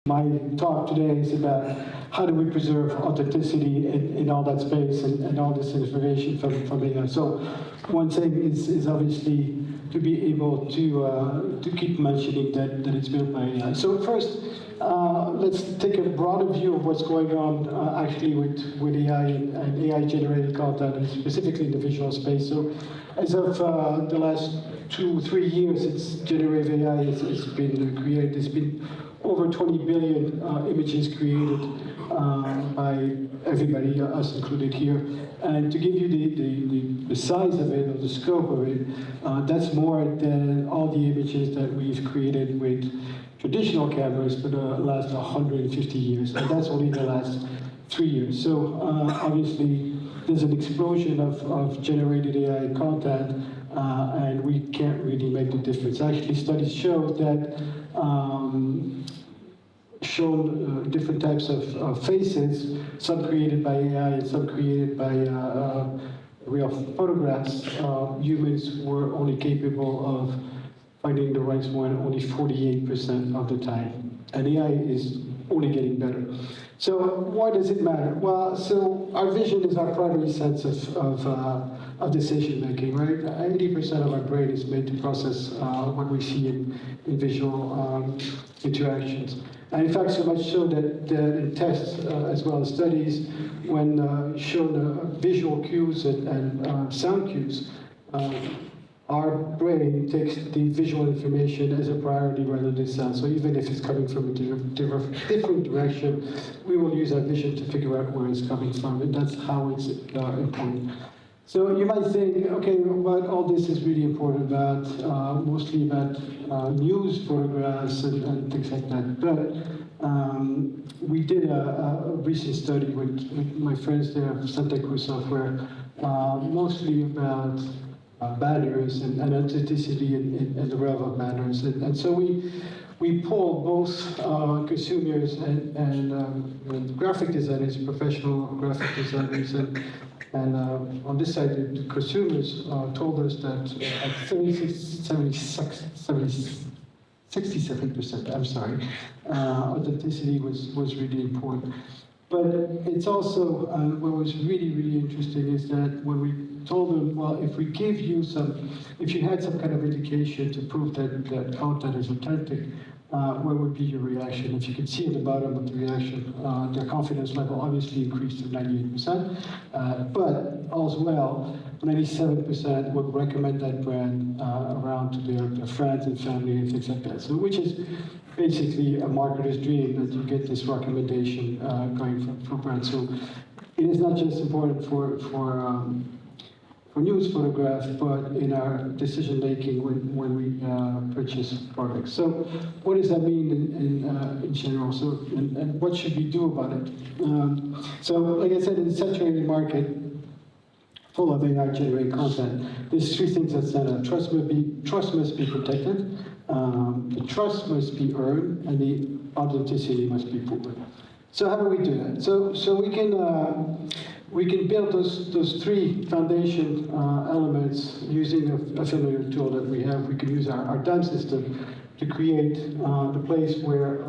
My talk today is about how do we preserve authenticity in all that space and all this information from AI. So one thing is obviously to be able to keep mentioning that it's built by AI. So first, let's take a broader view of what's going on actually with AI and AI-generated content, and specifically in the visual space. So as of the last 2-3 years, it's generative AI has been created. There's been over 20 billion images created by everybody, us included here. And to give you the size of it, or the scope of it, that's more than all the images that we've created with traditional cameras for the last 150 years. And that's only the last 3 years. So obviously, there's an explosion of generated AI content, and we can't really make the difference. Actually, studies show that different types of faces, some created by AI and some created by real photographs. Humans were only capable of finding the right one only 48% of the time. And AI is only getting better. So why does it matter? Well, so our vision is our primary sense of decision making, right? 80% of our brain is made to process what we see in visual interactions. And in fact, so much so that in tests as well as studies, when shown visual cues and sound cues, our brain takes the visual information as a priority rather than sound. So even if it's coming from a different direction, we will use our vision to figure out where it's coming from, and that's how it's important. So you might think, okay, but all this is really important about, mostly about news photographs and things like that. But we did a recent study with my friends there at Santa Cruz Software, mostly about banners and authenticity in the realm of banners. And so we polled both consumers and graphic designers, professional graphic designers, and on this side, the consumers told us that at 67%, I'm sorry, authenticity was really important. But it's also, what was really, really interesting is that when we told them, well, if we give you if you had some kind of indication to prove that content is authentic, what would be your reaction? If you could see at the bottom of the reaction, their confidence level obviously increased to 98%, but as well, 97% would recommend that brand around to their friends and family and things like that. So, which is basically a marketer's dream, that you get this recommendation going for brands. So it is not just important for news photographs, but in our decision making when we purchase products. So what does that mean in general? So and what should we do about it? So like I said, in the saturated market, full of AI-generated content, there's three things that stand out. Trust must be protected, the trust must be earned, and the authenticity must be proven. So how do we do that? So we can build those three foundation elements using a familiar tool that we have. We can use our DAM system to create the place where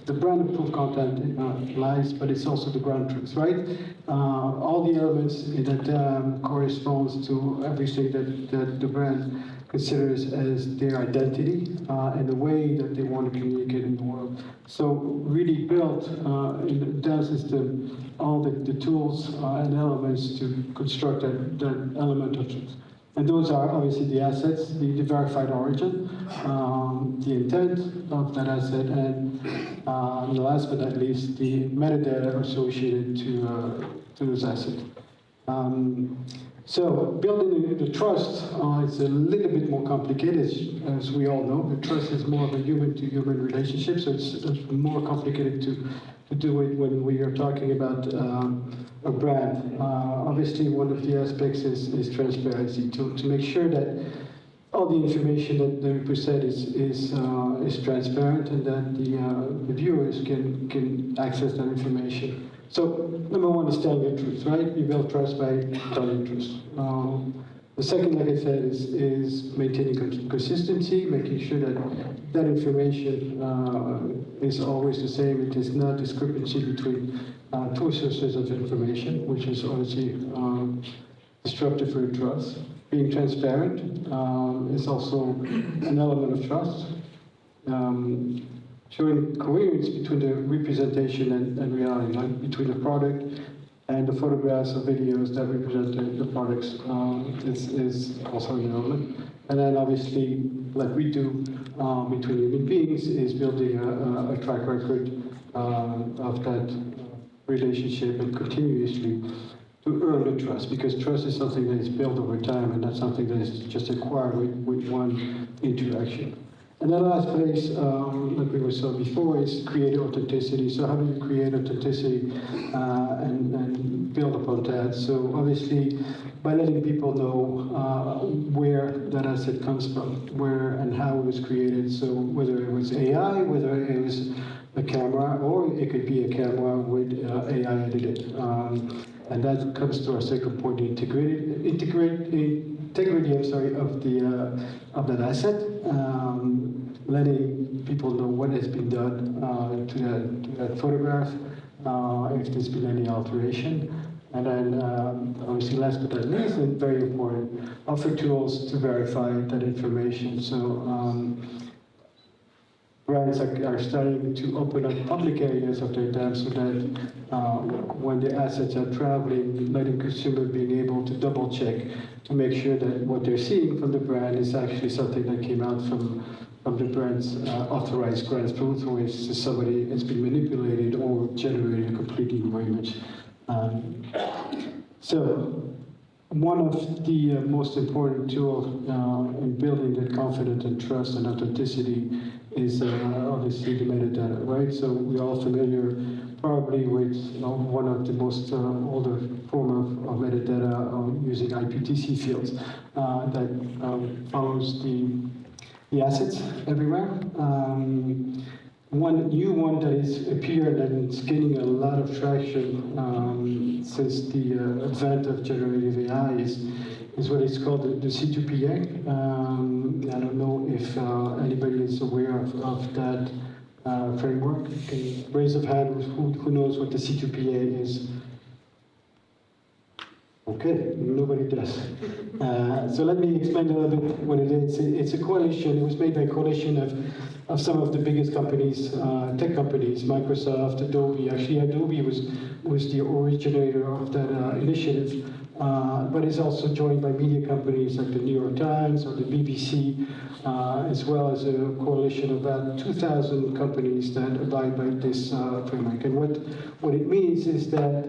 the brand approved content lies, but it's also the ground truth, right? All the elements in that DAM corresponds to everything that the brand considers as their identity and the way that they want to communicate in the world. So really built in the DAM system all the tools and elements to construct that element of truth. And those are obviously the assets, the verified origin, the intent of that asset, and last but not least, the metadata associated to those assets. So building the trust is a little bit more complicated, as we all know. The trust is more of a human-to-human relationship, so it's more complicated to do it when we are talking about a brand. Obviously, one of the aspects is transparency, to make sure that all the information that we present is transparent, and that the viewers can access that information. So number one is telling the truth, right? You build trust by telling the truth. The second, like I said, is maintaining consistency, making sure that that information is always the same. It is not discrepancy between two sources of information, which is obviously disruptive for trust. Being transparent is also an element of trust. Showing coherence between the representation and reality, like between the product and the photographs or videos that represent the products is also an element. And then obviously, like we do between human beings, is building a track record of that relationship and continuously to earn the trust, because trust is something that is built over time and not something that is just acquired with one interaction. And the last place, like we saw before, is create authenticity. So how do you create authenticity and build upon that? So obviously, by letting people know where that asset comes from, where and how it was created. So whether it was AI, whether it was a camera, or it could be a camera with AI edited. And that comes to our second point, the integrity of that asset, letting people know what has been done to that photograph, if there's been any alteration. And then, obviously, last but not least, and very important, offer tools to verify that information. So brands are starting to open up public areas of their data so that when the assets are traveling, letting consumers being able to double check to make sure that what they're seeing from the brand is actually something that came out from the brand's authorized grassroots, or is somebody that's been manipulated or generated a completely new image. So one of the most important tools in building that confidence and trust and authenticity is obviously the metadata, right? So we're all familiar probably with one of the most older form of metadata using IPTC fields that follows the assets everywhere. One new one that has appeared and it's gaining a lot of traction since the advent of generative AI is what is called the C2PA. I don't know if anybody is aware of that framework. Can you raise of hand who knows what the C2PA is? Okay, nobody does. So let me explain a little bit what it is. It's a coalition. It was made by a coalition of some of the biggest companies, tech companies, Microsoft, Adobe. Actually, Adobe was the originator of that initiative, but it's also joined by media companies like the New York Times or the BBC, as well as a coalition of about 2,000 companies that abide by this framework. And what it means is that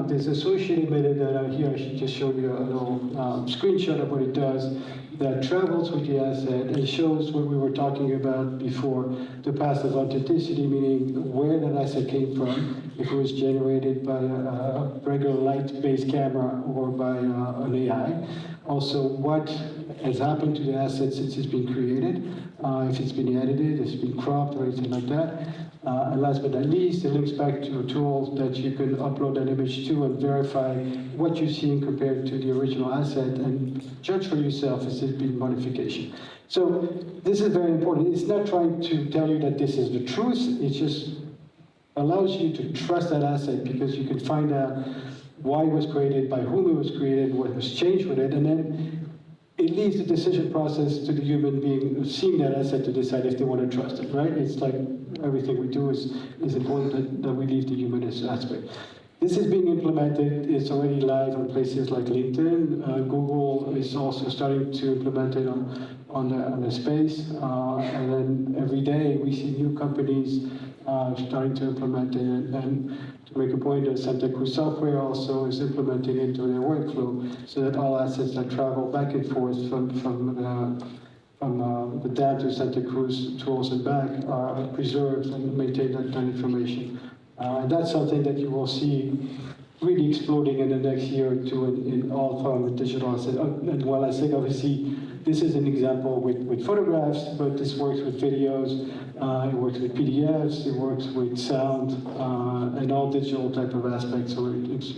there's associated metadata. Here I should just show you a little screenshot of what it does that travels with the asset and shows what we were talking about before, the path of authenticity, meaning where that asset came from, if it was generated by a regular light-based camera or by an AI. Also, what has happened to the asset since it's been created, if it's been edited, if it's been cropped, or anything like that. And last but not least, it links back to a tool that you can upload an image to and verify what you're seeing compared to the original asset and judge for yourself if there's been modification. So this is very important. It's not trying to tell you that this is the truth. It just allows you to trust that asset because you can find out why it was created, by whom it was created, what was changed with it, and then it leaves the decision process to the human being seeing that asset to decide if they want to trust it, right? It's like everything we do is important that we leave the human aspect. This is being implemented. It's already live on places like LinkedIn. Google is also starting to implement it on the space. And then every day we see new companies starting to implement it. And to make a point, Santa Cruz Software also is implementing it into their workflow so that all assets that travel back and forth from the dam to Santa Cruz tools and back are preserved and maintain that information. And that's something that you will see really exploding in the next year or two in all forms of digital assets. And while I think obviously this is an example with photographs, but this works with videos, it works with PDFs, it works with sound, and all digital type of aspects, so it's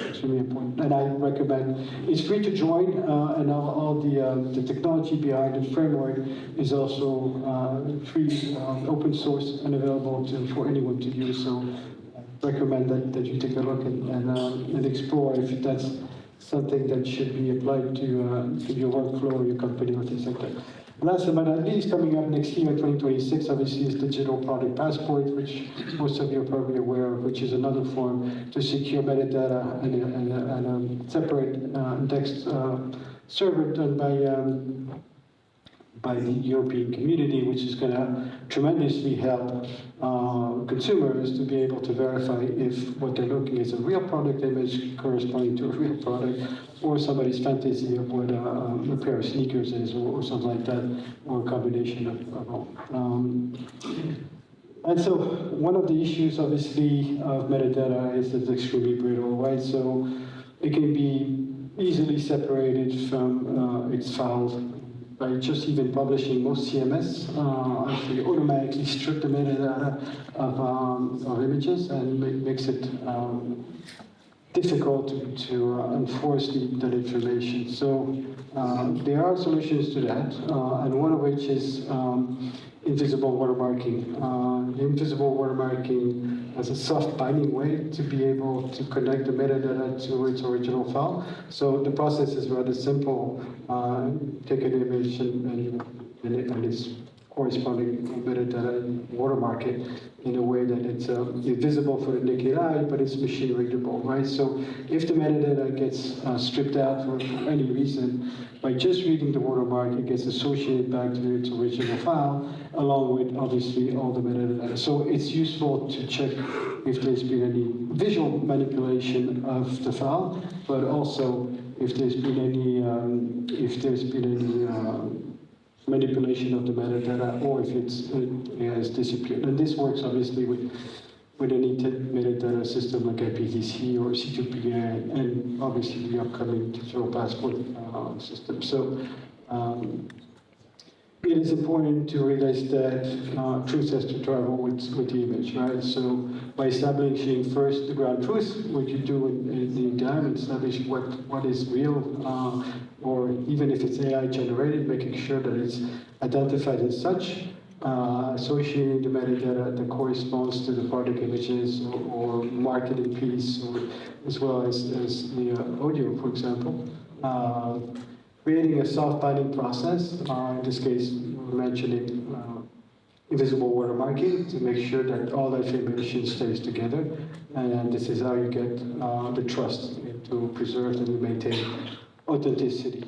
extremely important. And I recommend, it's free to join, and all the technology behind the framework is also free, open source, and available for anyone to use. So I recommend that you take a look and explore if that's something that should be applied to your workflow or your company or things like that. Last but not least, coming up next year, 2026, obviously is Digital Product Passport, which most of you are probably aware of, which is another form to secure metadata and a separate indexed server done by the European community, which is going to tremendously help consumers to be able to verify if what they're looking is a real product image corresponding to a real product, or somebody's fantasy of what a pair of sneakers is, or something like that, or a combination of all. And so one of the issues, obviously, of metadata is that it's extremely brittle, right? So it can be easily separated from its files by just even publishing. Most CMS actually automatically strip the metadata of images, and makes it difficult to enforce that information. So there are solutions to that, and one of which is invisible watermarking. Invisible watermarking as a soft binding way to be able to connect the metadata to its original file. So the process is rather simple. Take an image and its corresponding metadata and watermark it in a way that it's invisible for the naked eye, but it's machine readable, right? So if the metadata gets stripped out for any reason, by just reading the watermark, it gets associated back to its original file, along with obviously all the metadata. So it's useful to check if there's been any visual manipulation of the file, but also if there's been any manipulation of the metadata, or if it has disappeared. And this works obviously with any metadata system like IPv4 or C2PA, and obviously the upcoming digital passport system. So it is important to realize that truth has to travel with the image, right? So by establishing first the ground truth, what you do in the environment, establish what is real, or even if it's AI generated, making sure that it's identified as such, associating the metadata that corresponds to the product images or marketing piece, or as well as the audio, for example. Creating a soft binding process, in this case, we're mentioning invisible watermarking to make sure that all that information stays together. And this is how you get the trust to preserve and maintain authenticity.